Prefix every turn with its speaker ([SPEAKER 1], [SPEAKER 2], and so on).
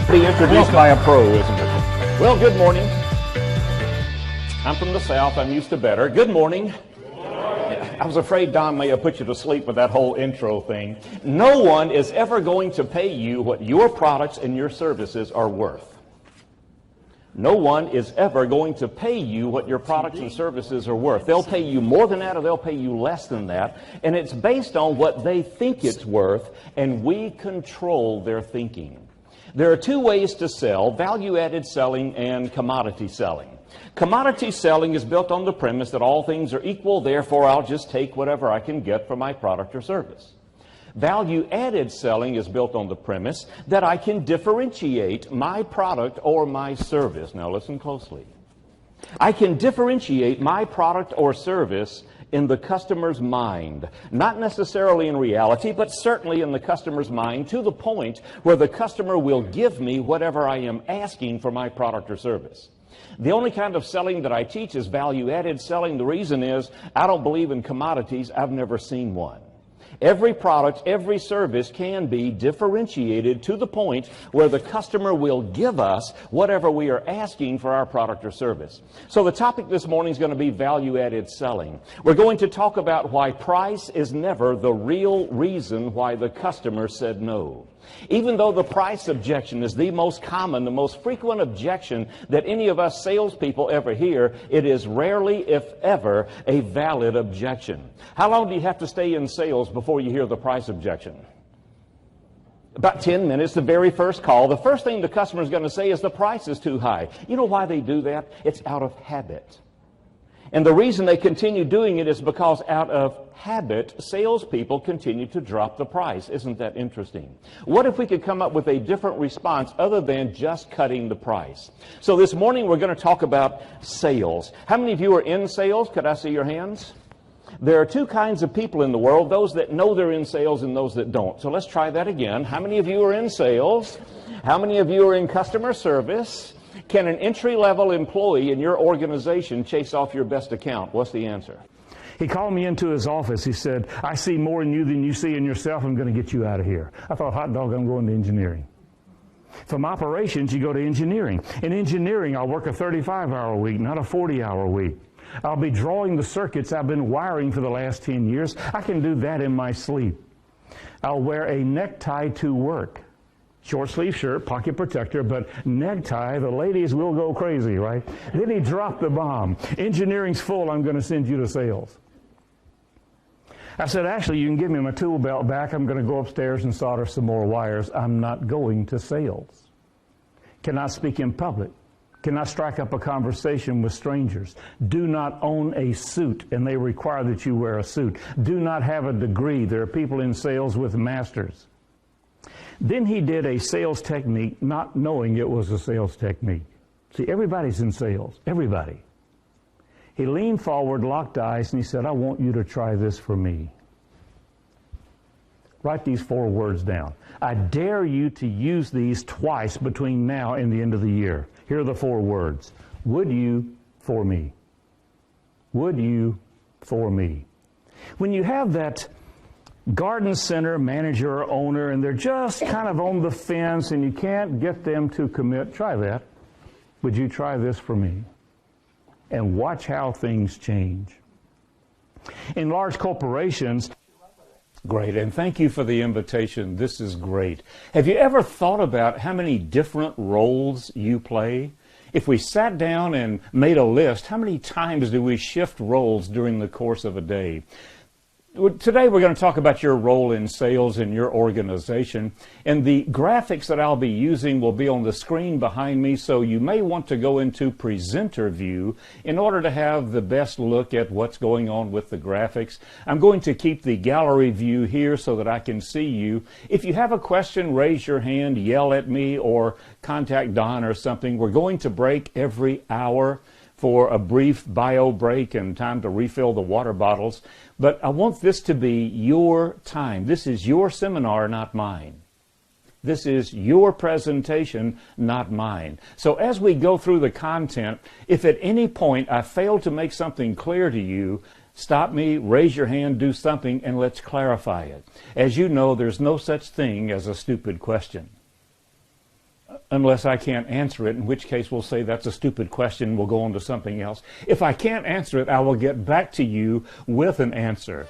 [SPEAKER 1] Be introduced by a pro, isn't it? Well, good morning. I'm from the South. I'm used to better. Good morning. I was afraid Don may have put you to sleep with that whole intro thing. No one is ever going to pay you what your products and your services are worth. No one is ever going to pay you what your products and services are worth. They'll pay you more than that or they'll pay you less than that. And it's based on what they think it's worth, and we control their thinking. There are two ways to sell: value-added selling and commodity selling. Commodity selling is built on the premise that all things are equal, therefore I'll just take whatever I can get for my product or service. Value-added selling is built on the premise that I can differentiate my product or my service. Now listen closely. I can differentiate my product or service in the customer's mind. Not necessarily in reality, but certainly in the customer's mind, to the point where the customer will give me whatever I am asking for my product or service. The only kind of selling that I teach is value-added selling. The reason is I don't believe in commodities. I've never seen one. Every product, every service can be differentiated to the point where the customer will give us whatever we are asking for our product or service. So the topic this morning is going to be value-added selling. We're going to talk about why price is never the real reason why the customer said no. Even though the price objection is the most common, the most frequent objection that any of us salespeople ever hear, it is rarely, if ever, a valid objection. How long do you have to stay in sales before you hear the price objection? About 10 minutes, the very first call. The first thing the customer is going to say is the price is too high. You know why they do that? It's out of habit. And the reason they continue doing it is because out of habit, salespeople continue to drop the price. Isn't that interesting? What if we could come up with a different response other than just cutting the price? So this morning we're going to talk about sales. How many of you are in sales? Could I see your hands? There are two kinds of people in the world, those that know they're in sales and those that don't. So let's try that again. How many of you are in sales? How many of you are in customer service? Can an entry-level employee in your organization chase off your best account? What's the answer?
[SPEAKER 2] He called me into his office. He said, I see more in you than you see in yourself. I'm going to get you out of here. I thought, hot dog, I'm going to engineering. From operations, you go to engineering. In engineering, I'll work a 35-hour week, not a 40-hour week. I'll be drawing the circuits I've been wiring for the last 10 years. I can do that in my sleep. I'll wear a necktie to work. Short sleeve shirt, pocket protector, but necktie, the ladies will go crazy, right? Then he dropped the bomb. Engineering's full, I'm going to send you to sales. I said, actually, you can give me my tool belt back. I'm going to go upstairs and solder some more wires. I'm not going to sales. Cannot speak in public. Cannot strike up a conversation with strangers. Do not own a suit, and they require that you wear a suit. Do not have a degree. There are people in sales with masters. Then he did a sales technique, not knowing it was a sales technique. See, everybody's in sales. Everybody. He leaned forward, locked eyes, and he said, I want you to try this for me. Write these 4 words down. I dare you to use these twice between now and the end of the year. Here are the 4 words. Would you for me? Would you for me? When you have that garden center manager or owner and they're just kind of on the fence and you can't get them to commit, try that. Would you try this for me? And watch how things change. In large corporations, great, and thank you for the invitation. This is great. Have you ever thought about how many different roles you play? If we sat down and made a list, how many times do we shift roles during the course of a day? Today we're going to talk about your role in sales in your organization, and the graphics that I'll be using will be on the screen behind me, so you may want to go into presenter view in order to have the best look at what's going on with the graphics. I'm going to keep the gallery view here so that I can see you. If you have a question, raise your hand, yell at me, or contact Don or something. We're going to break every hour for a brief bio break and time to refill the water bottles. But I want this to be your time. This is your seminar, not mine. This is your presentation, not mine. So as we go through the content, if at any point I fail to make something clear to you, stop me, raise your hand, do something, and let's clarify it. As you know, there's no such thing as a stupid question.
[SPEAKER 1] unless I can't answer it, in which case we'll say that's a stupid question, we'll go on to something else. If I can't answer it, I will get back to you with an answer.